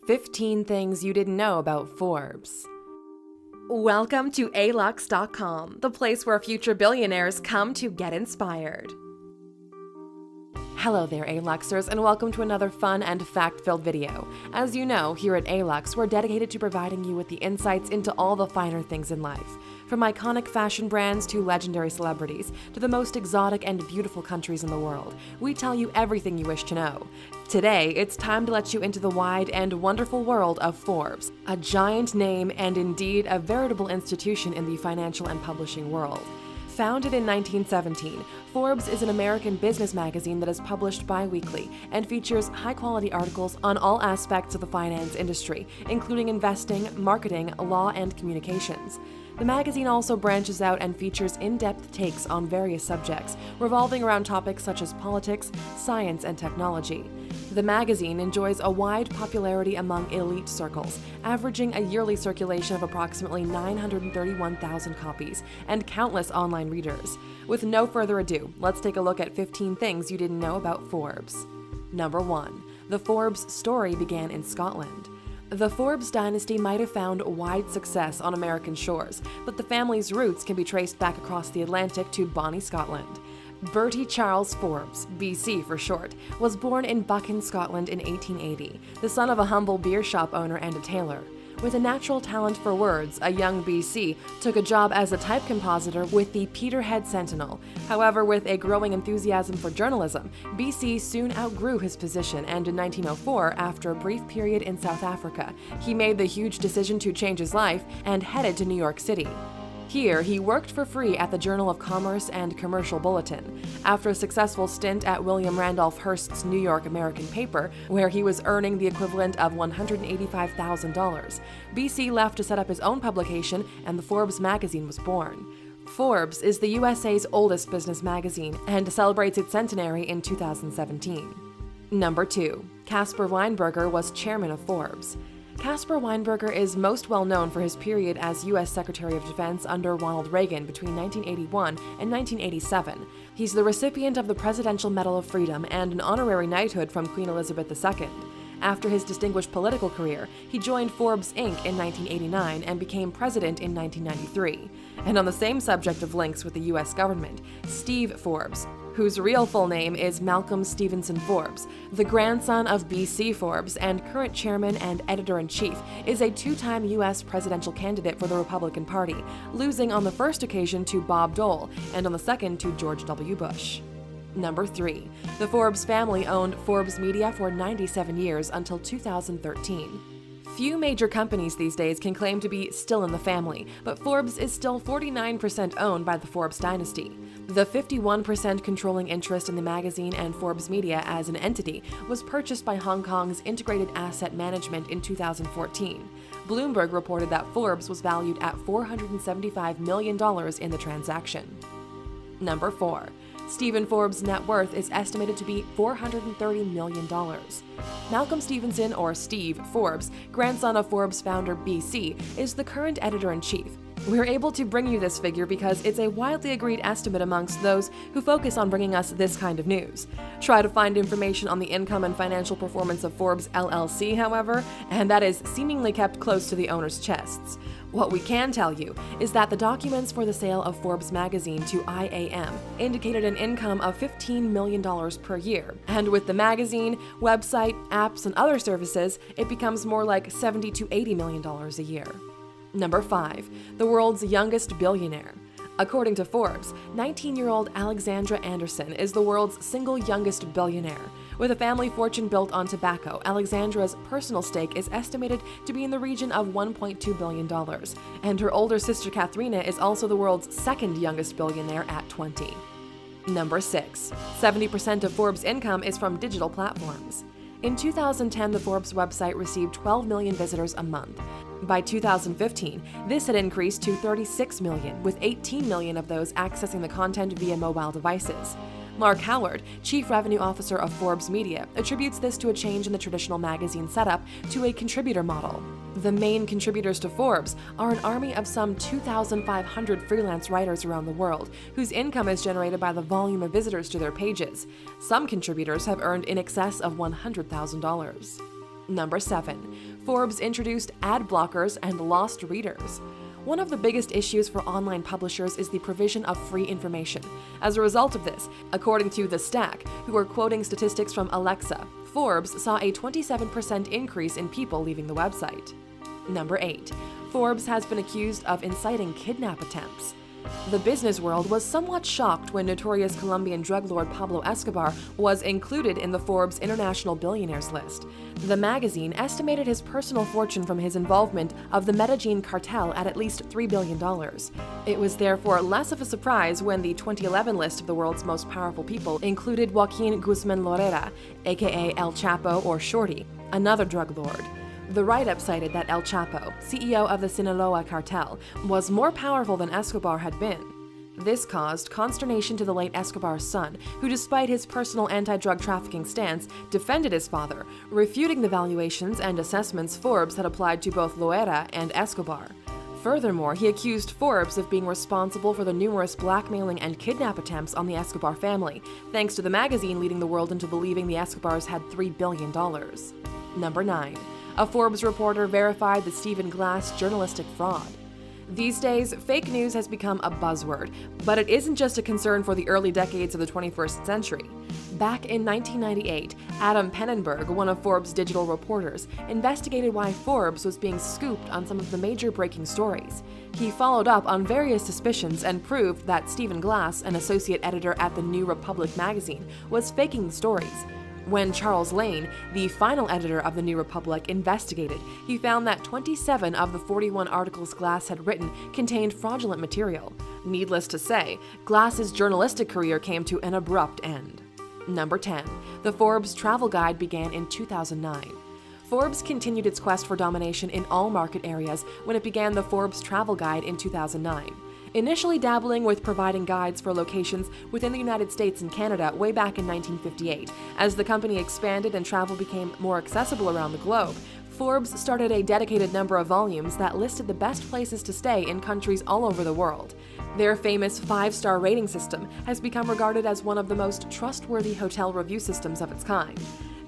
15 Things You Didn't Know About Forbes. Welcome to Alux.com, the place where future billionaires come to get inspired. Hello there, Aluxers, and welcome to another fun and fact-filled video. As you know, here at Alux, we're dedicated to providing you with the insights into all the finer things in life. From iconic fashion brands to legendary celebrities, to the most exotic and beautiful countries in the world, we tell you everything you wish to know. Today, it's time to let you into the wide and wonderful world of Forbes, a giant name and indeed a veritable institution in the financial and publishing world. Founded in 1917, Forbes is an American business magazine that is published bi-weekly and features high-quality articles on all aspects of the finance industry, including investing, marketing, law, and communications. The magazine also branches out and features in-depth takes on various subjects, revolving around topics such as politics, science, and technology. The magazine enjoys a wide popularity among elite circles, averaging a yearly circulation of approximately 931,000 copies and countless online readers. With no further ado, let's take a look at 15 things you didn't know about Forbes. Number 1. The Forbes story began in Scotland. The Forbes dynasty might have found wide success on American shores, but the family's roots can be traced back across the Atlantic to Bonnie, Scotland. Bertie Charles Forbes, BC for short, was born in Buchan, Scotland in 1880, the son of a humble beer shop owner and a tailor. With a natural talent for words, a young BC took a job as a type compositor with the Peterhead Sentinel. However, with a growing enthusiasm for journalism, BC soon outgrew his position, and in 1904, after a brief period in South Africa, he made the huge decision to change his life and headed to New York City. Here, he worked for free at the Journal of Commerce and Commercial Bulletin. After a successful stint at William Randolph Hearst's New York American paper, where he was earning the equivalent of $185,000, BC left to set up his own publication, and the Forbes magazine was born. Forbes is the USA's oldest business magazine and celebrates its centenary in 2017. Number 2. Casper Weinberger was chairman of Forbes. Casper Weinberger is most well known for his period as U.S. Secretary of Defense under Ronald Reagan between 1981 and 1987. He's the recipient of the Presidential Medal of Freedom and an honorary knighthood from Queen Elizabeth II. After his distinguished political career, he joined Forbes Inc. in 1989 and became president in 1993. And on the same subject of links with the U.S. government, Steve Forbes, whose real full name is Malcolm Stevenson Forbes, the grandson of B.C. Forbes and current chairman and editor-in-chief, is a two-time U.S. presidential candidate for the Republican Party, losing on the first occasion to Bob Dole and on the second to George W. Bush. Number 3. The Forbes family owned Forbes Media for 97 years until 2013. Few major companies these days can claim to be still in the family, but Forbes is still 49% owned by the Forbes dynasty. The 51% controlling interest in the magazine and Forbes Media as an entity was purchased by Hong Kong's Integrated Asset Management in 2014. Bloomberg reported that Forbes was valued at $475 million in the transaction. Number 4. Stephen Forbes' net worth is estimated to be $430 million. Malcolm Stevenson, or Steve Forbes, grandson of Forbes founder BC, is the current editor-in-chief. We're able to bring you this figure because it's a widely agreed estimate amongst those who focus on bringing us this kind of news. Try to find information on the income and financial performance of Forbes LLC, however, and that is seemingly kept close to the owners' chests. What we can tell you is that the documents for the sale of Forbes magazine to IAM indicated an income of $15 million per year, and with the magazine, website, apps, and other services, it becomes more like $70 to $80 million a year. Number 5. The world's youngest billionaire. According to Forbes, 19-year-old Alexandra Anderson is the world's single youngest billionaire. With a family fortune built on tobacco, Alexandra's personal stake is estimated to be in the region of $1.2 billion, and her older sister Katharina is also the world's second youngest billionaire at 20. Number 6. 70% of Forbes' income is from digital platforms. In 2010, the Forbes website received 12 million visitors a month. By 2015, this had increased to 36 million, with 18 million of those accessing the content via mobile devices. Mark Howard, Chief Revenue Officer of Forbes Media, attributes this to a change in the traditional magazine setup to a contributor model. The main contributors to Forbes are an army of some 2,500 freelance writers around the world, whose income is generated by the volume of visitors to their pages. Some contributors have earned in excess of $100,000. Number 7. Forbes introduced ad blockers and lost readers. One of the biggest issues for online publishers is the provision of free information. As a result of this, according to The Stack, who are quoting statistics from Alexa, Forbes saw a 27% increase in people leaving the website. Number 8. Forbes has been accused of inciting kidnap attempts. The business world was somewhat shocked when notorious Colombian drug lord Pablo Escobar was included in the Forbes International Billionaires list. The magazine estimated his personal fortune from his involvement of the Medellin cartel at least $3 billion. It was therefore less of a surprise when the 2011 list of the world's most powerful people included Joaquin Guzman Lorera, aka El Chapo or Shorty, another drug lord. The write-up cited that El Chapo, CEO of the Sinaloa cartel, was more powerful than Escobar had been. This caused consternation to the late Escobar's son, who despite his personal anti-drug trafficking stance, defended his father, refuting the valuations and assessments Forbes had applied to both Loera and Escobar. Furthermore, he accused Forbes of being responsible for the numerous blackmailing and kidnap attempts on the Escobar family, thanks to the magazine leading the world into believing the Escobars had $3 billion. Number 9. A Forbes reporter verified the Stephen Glass journalistic fraud. These days, fake news has become a buzzword, but it isn't just a concern for the early decades of the 21st century. Back in 1998, Adam Pennenberg, one of Forbes' digital reporters, investigated why Forbes was being scooped on some of the major breaking stories. He followed up on various suspicions and proved that Stephen Glass, an associate editor at the New Republic magazine, was faking the stories. When Charles Lane, the final editor of the New Republic, investigated, he found that 27 of the 41 articles Glass had written contained fraudulent material. Needless to say, Glass's journalistic career came to an abrupt end. Number 10. The Forbes Travel Guide began in 2009. Forbes continued its quest for domination in all market areas when it began the Forbes Travel Guide in 2009. Initially dabbling with providing guides for locations within the United States and Canada way back in 1958, as the company expanded and travel became more accessible around the globe, Forbes started a dedicated number of volumes that listed the best places to stay in countries all over the world. Their famous 5-star rating system has become regarded as one of the most trustworthy hotel review systems of its kind.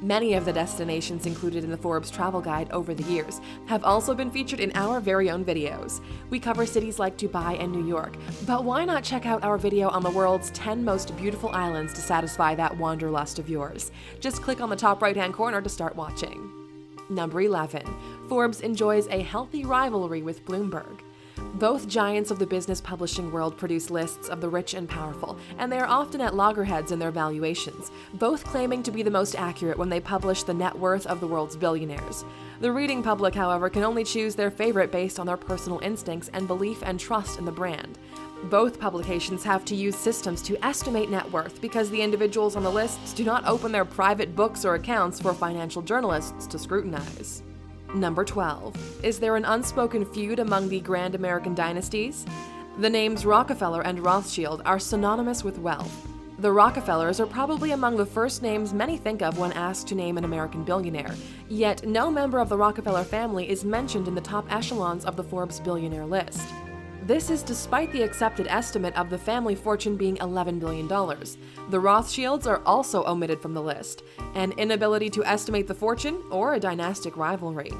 Many of the destinations included in the Forbes Travel Guide over the years have also been featured in our very own videos. We cover cities like Dubai and New York, but why not check out our video on the world's 10 most beautiful islands to satisfy that wanderlust of yours? Just click on the top right-hand corner to start watching. Number 11. Forbes enjoys a healthy rivalry with Bloomberg. Both giants of the business publishing world produce lists of the rich and powerful, and they are often at loggerheads in their valuations, both claiming to be the most accurate when they publish the net worth of the world's billionaires. The reading public, however, can only choose their favorite based on their personal instincts and belief and trust in the brand. Both publications have to use systems to estimate net worth because the individuals on the lists do not open their private books or accounts for financial journalists to scrutinize. Number 12. Is there an unspoken feud among the grand American dynasties? The names Rockefeller and Rothschild are synonymous with wealth. The Rockefellers are probably among the first names many think of when asked to name an American billionaire, yet no member of the Rockefeller family is mentioned in the top echelons of the Forbes billionaire list. This is despite the accepted estimate of the family fortune being $11 billion. The Rothschilds are also omitted from the list, an inability to estimate the fortune or a dynastic rivalry.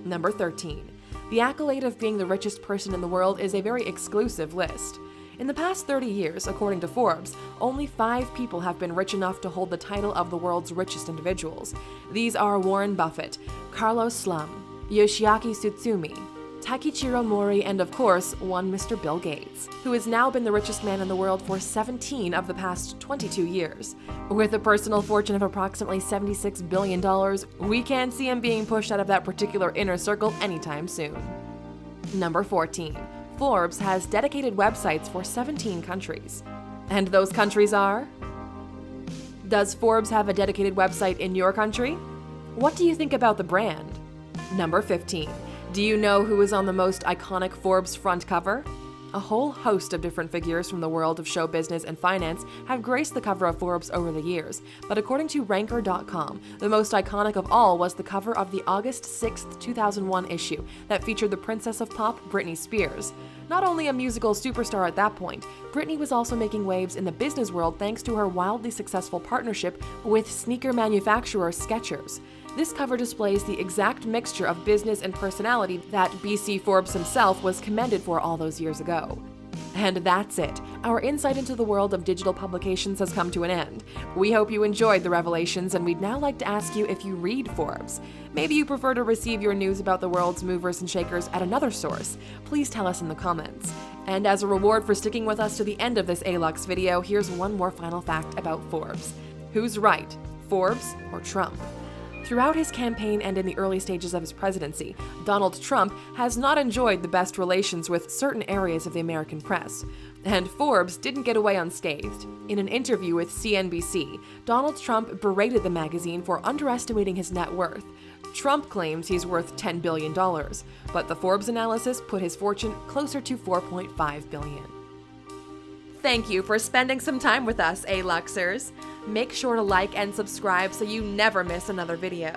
Number 13. The accolade of being the richest person in the world is a very exclusive list. In the past 30 years, according to Forbes, only 5 people have been rich enough to hold the title of the world's richest individuals. These are Warren Buffett, Carlos Slim, Yoshiaki Tsutsumi, Takichiro Mori, and of course, one Mr. Bill Gates, who has now been the richest man in the world for 17 of the past 22 years. With a personal fortune of approximately $76 billion, we can't see him being pushed out of that particular inner circle anytime soon. Number 14. Forbes has dedicated websites for 17 countries. And those countries are? Does Forbes have a dedicated website in your country? What do you think about the brand? Number 15. Do you know who is on the most iconic Forbes front cover? A whole host of different figures from the world of show business and finance have graced the cover of Forbes over the years, but according to Ranker.com, the most iconic of all was the cover of the August 6, 2001 issue that featured the Princess of Pop, Britney Spears. Not only a musical superstar at that point, Britney was also making waves in the business world thanks to her wildly successful partnership with sneaker manufacturer Skechers. This cover displays the exact mixture of business and personality that BC Forbes himself was commended for all those years ago. And that's it. Our insight into the world of digital publications has come to an end. We hope you enjoyed the revelations, and we'd now like to ask you if you read Forbes. Maybe you prefer to receive your news about the world's movers and shakers at another source. Please tell us in the comments. And as a reward for sticking with us to the end of this Alux video, here's one more final fact about Forbes. Who's right, Forbes or Trump? Throughout his campaign and in the early stages of his presidency, Donald Trump has not enjoyed the best relations with certain areas of the American press. And Forbes didn't get away unscathed. In an interview with CNBC, Donald Trump berated the magazine for underestimating his net worth. Trump claims he's worth $10 billion, but the Forbes analysis put his fortune closer to $4.5 billion. Thank you for spending some time with us, Aluxers. Make sure to like and subscribe so you never miss another video.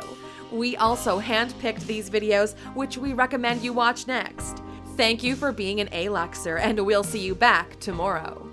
We also handpicked these videos, which we recommend you watch next. Thank you for being an Aluxer, and we'll see you back tomorrow.